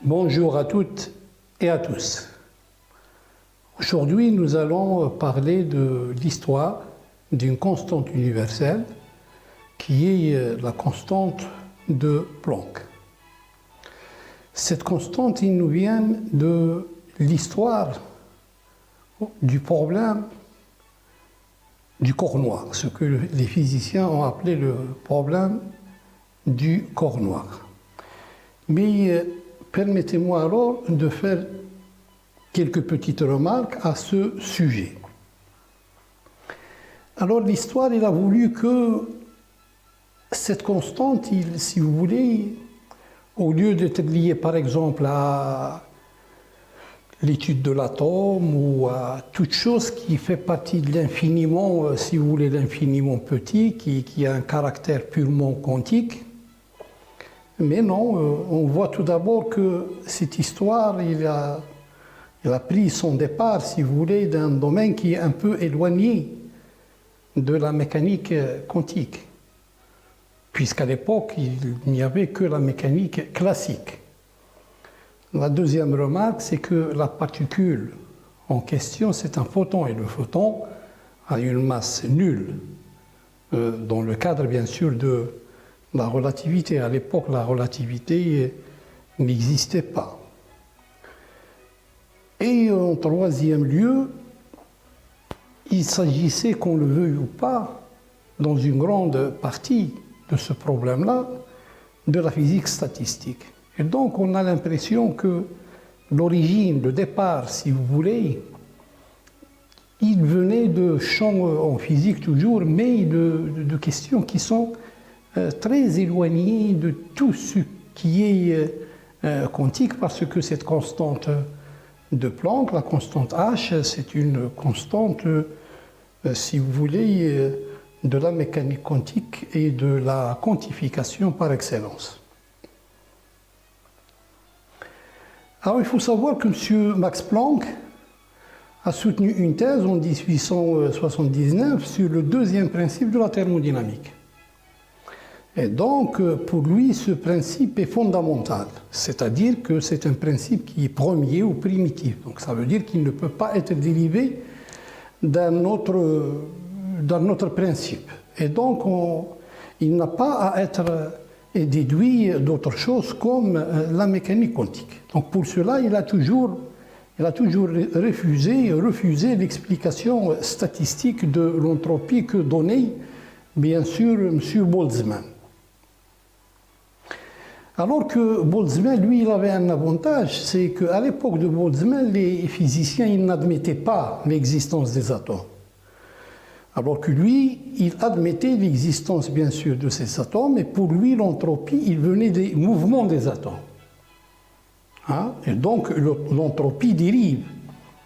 Bonjour à toutes et à tous. Aujourd'hui, nous allons parler de l'histoire d'une constante universelle qui est la constante de Planck. Cette constante, il nous vient de l'histoire du problème du corps noir, ce que les physiciens ont appelé le problème du corps noir. Mais permettez-moi alors de faire quelques petites remarques à ce sujet. Alors l'histoire, il a voulu que cette constante, si vous voulez, au lieu d'être liée par exemple à l'étude de l'atome ou à toute chose qui fait partie de l'infiniment, si vous voulez, l'infiniment petit, qui a un caractère purement quantique. Mais non, on voit tout d'abord que cette histoire, il a pris son départ, si vous voulez, d'un domaine qui est un peu éloigné de la mécanique quantique, puisqu'à l'époque, il n'y avait que la mécanique classique. La deuxième remarque, c'est que la particule en question, c'est un photon, et le photon a une masse nulle, dans le cadre, bien sûr, de la relativité. À l'époque, la relativité n'existait pas. Et en troisième lieu, il s'agissait, qu'on le veuille ou pas, dans une grande partie de ce problème-là, de la physique statistique. Et donc, on a l'impression que l'origine, le départ, si vous voulez, il venait de champs en physique toujours, mais de questions qui sont très éloignées de tout ce qui est quantique, parce que cette constante de Planck, la constante H, c'est une constante, si vous voulez, de la mécanique quantique et de la quantification par excellence. Alors il faut savoir que M. Max Planck a soutenu une thèse en 1879 sur le deuxième principe de la thermodynamique. Et donc, pour lui, ce principe est fondamental, c'est-à-dire que c'est un principe qui est premier ou primitif. Donc, ça veut dire qu'il ne peut pas être dérivé d'un autre principe. Et donc, il n'a pas à être déduit d'autre chose comme la mécanique quantique. Donc, pour cela, il a toujours refusé l'explication statistique de l'entropie que donnait, bien sûr, M. Boltzmann. Alors que Boltzmann, lui, il avait un avantage, c'est qu'à l'époque de Boltzmann, les physiciens n'admettaient pas l'existence des atomes. Alors que lui, il admettait l'existence, bien sûr, de ces atomes, et pour lui, l'entropie, il venait des mouvements des atomes. Hein? Et donc, l'entropie dérive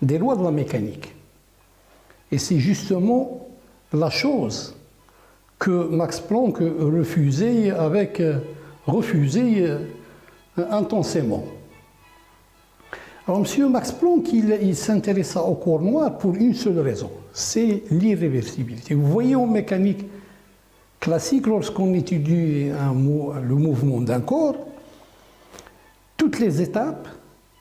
des lois de la mécanique. Et c'est justement la chose que Max Planck refusait intensément. Alors, M. Max Planck, il s'intéressa au corps noir pour une seule raison, c'est l'irréversibilité. Vous voyez, en mécanique classique, lorsqu'on étudie le mouvement d'un corps, toutes les étapes,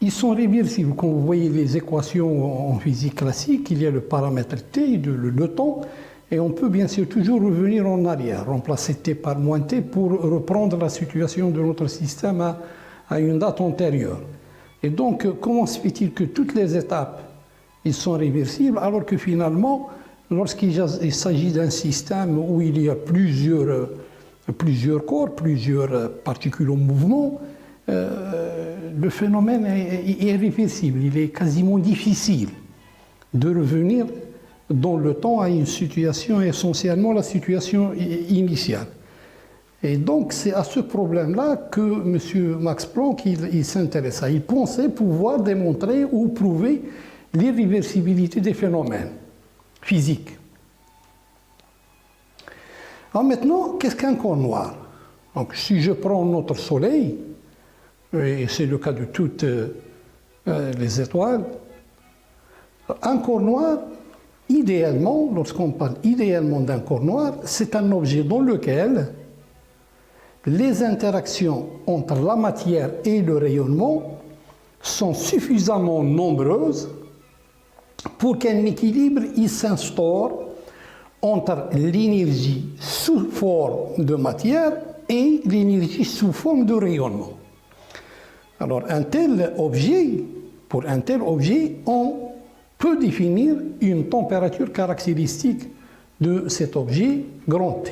ils sont réversibles. Quand vous voyez les équations en physique classique, il y a le paramètre t, le temps, et on peut bien sûr toujours revenir en arrière, remplacer t par moins t pour reprendre la situation de notre système à une date antérieure. Et donc, comment se fait-il que toutes les étapes ils sont réversibles, alors que finalement, lorsqu'il s'agit d'un système où il y a plusieurs corps, plusieurs particules en mouvement, le phénomène est irréversible, il est quasiment difficile de revenir dans le temps à une situation, essentiellement la situation initiale. Et donc c'est à ce problème-là que M. Max Planck il s'intéressa. Il pensait pouvoir démontrer ou prouver l'irréversibilité des phénomènes physiques. Alors maintenant, qu'est-ce qu'un corps noir? Donc si je prends notre Soleil, et c'est le cas de toutes les étoiles, un corps noir, idéalement, lorsqu'on parle idéalement d'un corps noir, c'est un objet dans lequel les interactions entre la matière et le rayonnement sont suffisamment nombreuses pour qu'un équilibre s'instaure entre l'énergie sous forme de matière et l'énergie sous forme de rayonnement. Alors, pour un tel objet, on peut définir une température caractéristique de cet objet grand T.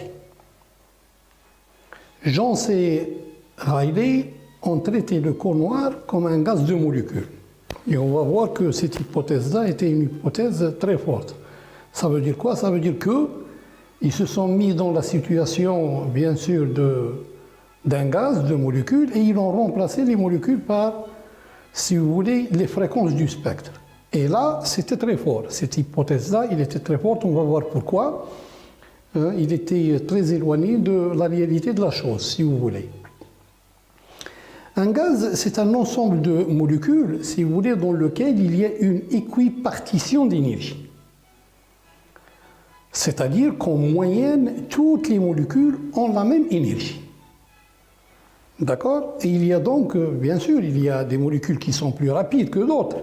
Jeans et Rayleigh ont traité le corps noir comme un gaz de molécules. Et on va voir que cette hypothèse-là était une hypothèse très forte. Ça veut dire quoi? Ça veut dire qu'ils se sont mis dans la situation, bien sûr, d'un gaz, de molécules, et ils ont remplacé les molécules par, si vous voulez, les fréquences du spectre. Et là, c'était très fort. Cette hypothèse-là, il était très forte, on va voir pourquoi. Il était très éloigné de la réalité de la chose, si vous voulez. Un gaz, c'est un ensemble de molécules, si vous voulez, dans lequel il y a une équipartition d'énergie. C'est-à-dire qu'en moyenne, toutes les molécules ont la même énergie. D'accord? Et il y a donc, bien sûr, il y a des molécules qui sont plus rapides que d'autres.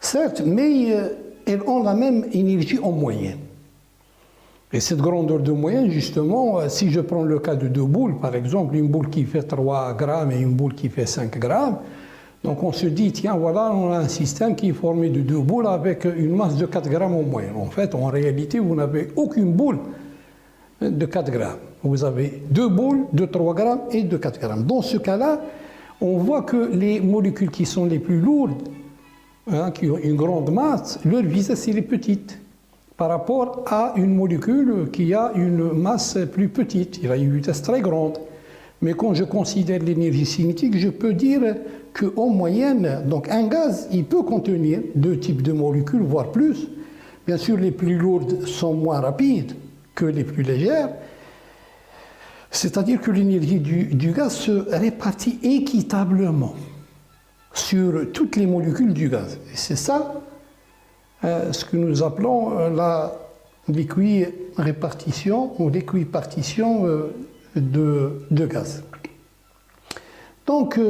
Certes, mais elles ont la même énergie en moyenne. Et cette grandeur de moyenne, justement, si je prends le cas de deux boules, par exemple, une boule qui fait 3 grammes et une boule qui fait 5 grammes, donc on se dit, tiens, voilà, on a un système qui est formé de deux boules avec une masse de 4 grammes en moyenne. En fait, en réalité, vous n'avez aucune boule de 4 grammes. Vous avez deux boules de 3 grammes et de 4 grammes. Dans ce cas-là, on voit que les molécules qui sont les plus lourdes, qui ont une grande masse, leur vitesse est petite par rapport à une molécule qui a une masse plus petite. Il a une vitesse très grande. Mais quand je considère l'énergie cinétique, je peux dire qu'en moyenne, donc un gaz, il peut contenir deux types de molécules, voire plus. Bien sûr, les plus lourdes sont moins rapides que les plus légères. C'est-à-dire que l'énergie du gaz se répartit équitablement sur toutes les molécules du gaz. Et c'est ça ce que nous appelons l'équirépartition ou l'équipartition de gaz. Donc,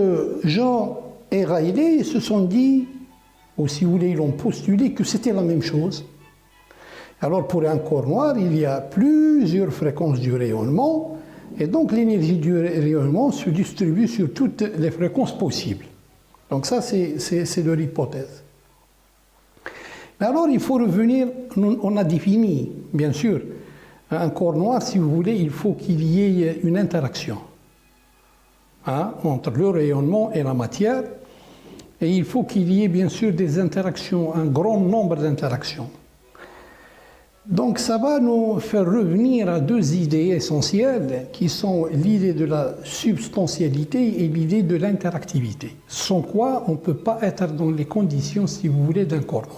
Jean et Rayleigh se sont dit, ou si vous voulez, ils ont postulé que c'était la même chose. Alors, pour un corps noir, il y a plusieurs fréquences du rayonnement, et donc l'énergie du rayonnement se distribue sur toutes les fréquences possibles. Donc ça, c'est leur hypothèse. Mais alors, il faut revenir, on a défini, bien sûr, un corps noir, si vous voulez, il faut qu'il y ait une interaction entre le rayonnement et la matière, et il faut qu'il y ait, bien sûr, des interactions, un grand nombre d'interactions. Donc ça va nous faire revenir à deux idées essentielles qui sont l'idée de la substantialité et l'idée de l'interactivité. Sans quoi on ne peut pas être dans les conditions, si vous voulez, d'un corps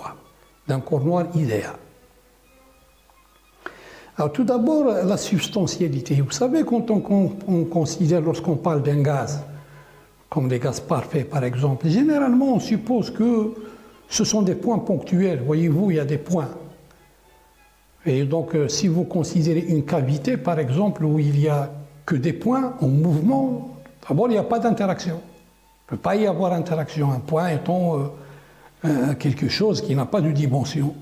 noir idéal. Alors tout d'abord, la substantialité. Vous savez, quand on considère, lorsqu'on parle d'un gaz, comme les gaz parfaits par exemple, généralement on suppose que ce sont des points ponctuels. Voyez-vous, il y a des points. Et donc, si vous considérez une cavité, par exemple, où il n'y a que des points en mouvement, d'abord, il n'y a pas d'interaction. Il ne peut pas y avoir interaction. Un point étant quelque chose qui n'a pas de dimension.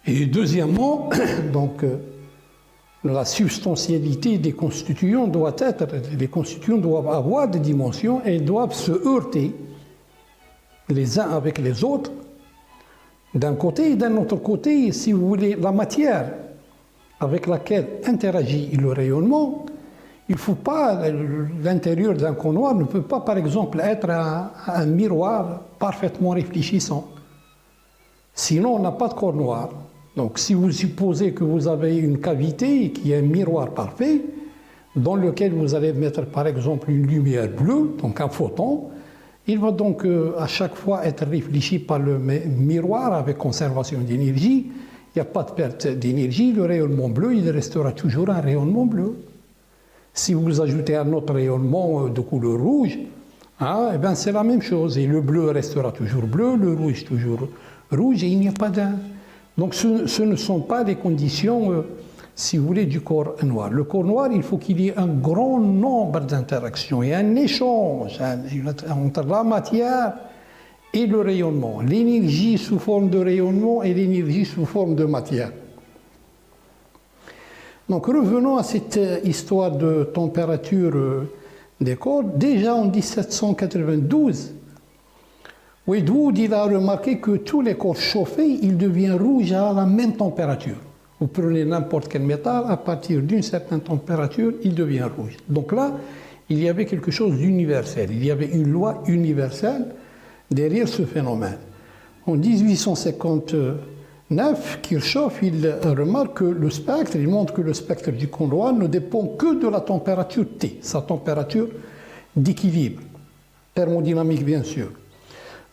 Et deuxièmement, donc, la substantialité des constituants doit être, les constituants doivent avoir des dimensions et doivent se heurter les uns avec les autres, d'un côté et d'un autre côté, si vous voulez, la matière avec laquelle interagit le rayonnement, il ne faut pas, l'intérieur d'un corps noir ne peut pas, par exemple, être un miroir parfaitement réfléchissant. Sinon, on n'a pas de corps noir. Donc, si vous supposez que vous avez une cavité qui est un miroir parfait, dans lequel vous allez mettre, par exemple, une lumière bleue, donc un photon, il va donc à chaque fois être réfléchi par le miroir avec conservation d'énergie. Il n'y a pas de perte d'énergie. Le rayonnement bleu, il restera toujours un rayonnement bleu. Si vous ajoutez un autre rayonnement de couleur rouge, eh bien c'est la même chose. Et le bleu restera toujours bleu, le rouge toujours rouge, et il n'y a pas d'un. Donc ce ne sont pas des conditions si vous voulez, du corps noir. Le corps noir, il faut qu'il y ait un grand nombre d'interactions et un échange entre la matière et le rayonnement. L'énergie sous forme de rayonnement et l'énergie sous forme de matière. Donc revenons à cette histoire de température des corps. Déjà en 1792, Wedgwood il a remarqué que tous les corps chauffés, ils deviennent rouges à la même température. Vous prenez n'importe quel métal, à partir d'une certaine température, il devient rouge. Donc là, il y avait quelque chose d'universel. Il y avait une loi universelle derrière ce phénomène. En 1859, Kirchhoff il remarque que le spectre, il montre que le spectre du corps noir ne dépend que de la température T, sa température d'équilibre, thermodynamique bien sûr.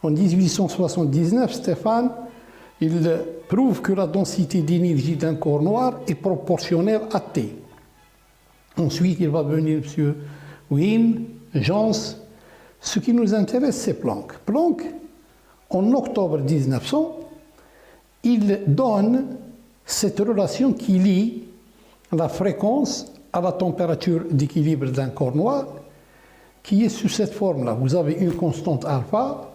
En 1879, Stéphane il prouve que la densité d'énergie d'un corps noir est proportionnelle à T. Ensuite, il va venir M. Wien, Jans. Ce qui nous intéresse, c'est Planck. Planck, en octobre 1900, il donne cette relation qui lie la fréquence à la température d'équilibre d'un corps noir, qui est sous cette forme-là. Vous avez une constante alpha,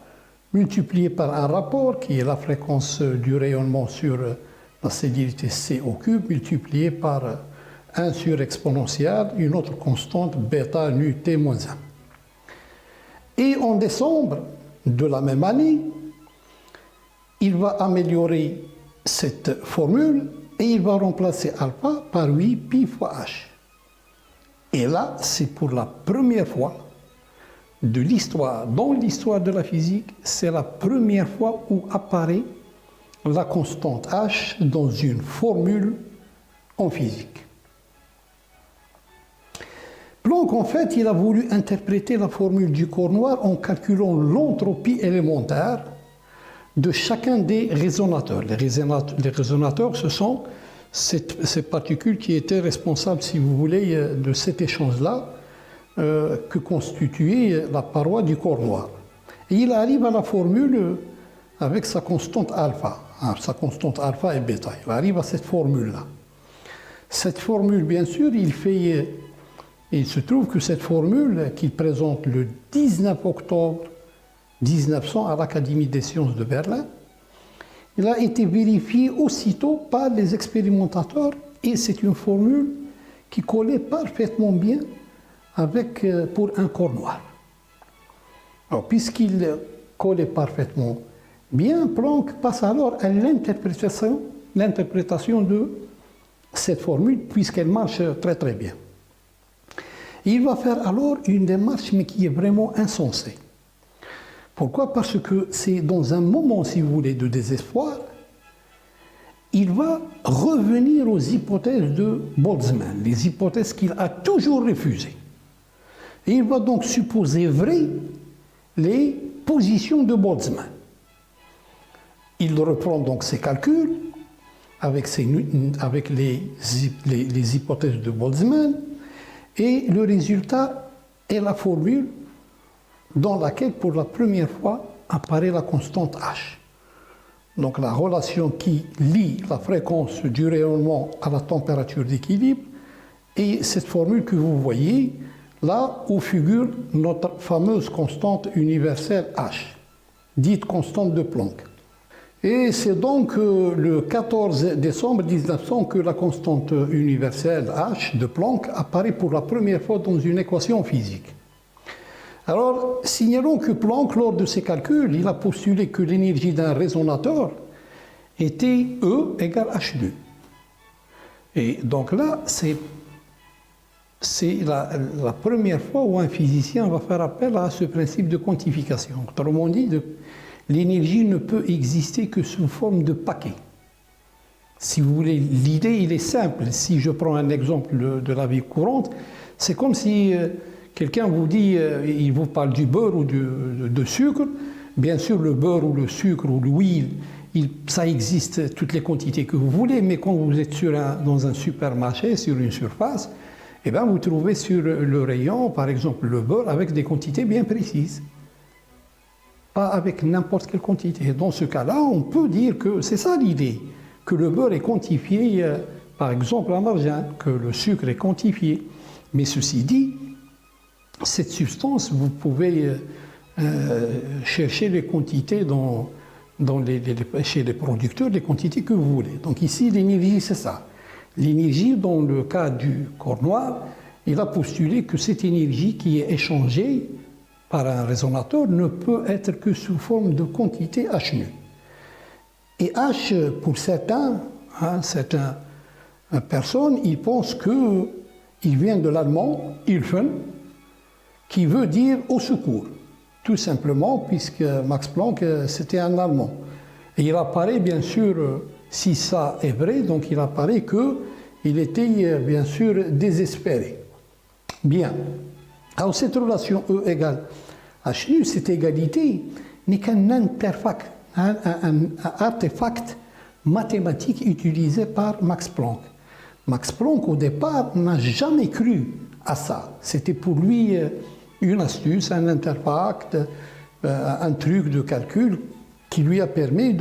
multiplié par un rapport qui est la fréquence du rayonnement sur la célérité C au cube, multiplié par 1 sur exponentielle, une autre constante bêta nu T moins 1. Et en décembre de la même année, il va améliorer cette formule et il va remplacer alpha par 8 pi fois h. Et là, c'est pour la première fois de l'histoire, dans l'histoire de la physique, c'est la première fois où apparaît la constante H dans une formule en physique. Planck, en fait, il a voulu interpréter la formule du corps noir en calculant l'entropie élémentaire de chacun des résonateurs. Les résonateurs, ce sont ces particules qui étaient responsables, si vous voulez, de cet échange-là, que constituait la paroi du corps noir. Et il arrive à la formule avec sa constante alpha. Sa constante alpha et bêta. Il arrive à cette formule-là. Cette formule, bien sûr, il se trouve que cette formule qu'il présente le 19 octobre 1900 à l'Académie des sciences de Berlin, il a été vérifié aussitôt par les expérimentateurs et c'est une formule qui collait parfaitement bien pour un corps noir. Alors, puisqu'il collait parfaitement bien, Planck passe alors à l'interprétation de cette formule, puisqu'elle marche très très bien. Il va faire alors une démarche, mais qui est vraiment insensée. Pourquoi? Parce que c'est dans un moment, si vous voulez, de désespoir, il va revenir aux hypothèses de Boltzmann, les hypothèses qu'il a toujours refusées. Et il va donc supposer vraies les positions de Boltzmann. Il reprend donc ses calculs avec les hypothèses de Boltzmann et le résultat est la formule dans laquelle pour la première fois apparaît la constante H. Donc la relation qui lie la fréquence du rayonnement à la température d'équilibre et cette formule que vous voyez là où figure notre fameuse constante universelle H, dite constante de Planck. Et c'est donc le 14 décembre 1900 que la constante universelle H de Planck apparaît pour la première fois dans une équation physique. Alors, signalons que Planck, lors de ses calculs, il a postulé que l'énergie d'un résonateur était E égale H2. Et donc là, c'est la première fois où un physicien va faire appel à ce principe de quantification. Autrement dit, l'énergie ne peut exister que sous forme de paquet. Si vous voulez, l'idée, il est simple. Si je prends un exemple de la vie courante, c'est comme si quelqu'un vous dit, il vous parle du beurre ou de sucre. Bien sûr, le beurre ou le sucre ou l'huile, ça existe toutes les quantités que vous voulez, mais quand vous êtes dans un supermarché, sur une surface, eh bien, vous trouvez sur le rayon, par exemple, le beurre avec des quantités bien précises. Pas avec n'importe quelle quantité. Dans ce cas-là, on peut dire que c'est ça l'idée, que le beurre est quantifié par exemple à margin, que le sucre est quantifié. Mais ceci dit, cette substance, vous pouvez chercher les quantités chez les producteurs, les quantités que vous voulez. Donc ici, l'énergie, c'est ça. L'énergie, dans le cas du corps noir, il a postulé que cette énergie qui est échangée par un résonateur ne peut être que sous forme de quantité H nu. Et H, pour certaines personnes, ils pensent qu'il vient de l'allemand Hilfen, qui veut dire au secours, tout simplement, puisque Max Planck, c'était un Allemand. Et il apparaît, bien sûr, si ça est vrai, donc il apparaît qu'il était, bien sûr, désespéré. Bien. Alors, cette relation E égale H nu, cette égalité, n'est qu'un artefact mathématique utilisé par Max Planck. Max Planck, au départ, n'a jamais cru à ça. C'était pour lui une astuce, un artefact, un truc de calcul qui lui a permis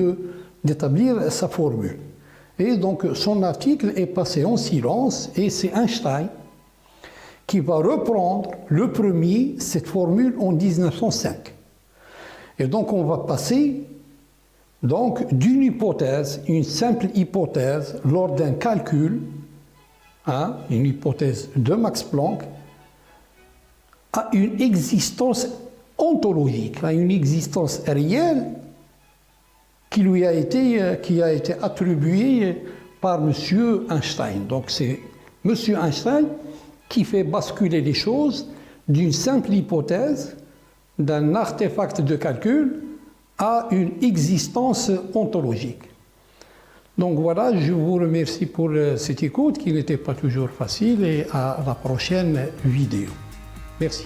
d'établir sa formule. Et donc, son article est passé en silence et c'est Einstein qui va reprendre le premier cette formule en 1905. Et donc, on va passer d'une hypothèse, une simple hypothèse, lors d'un calcul, une hypothèse de Max Planck, à une existence ontologique, à une existence réelle qui a été attribuée par M. Einstein. Donc c'est M. Einstein qui fait basculer les choses d'une simple hypothèse, d'un artefact de calcul, à une existence ontologique. Donc voilà, je vous remercie pour cette écoute qui n'était pas toujours facile et à la prochaine vidéo. Merci.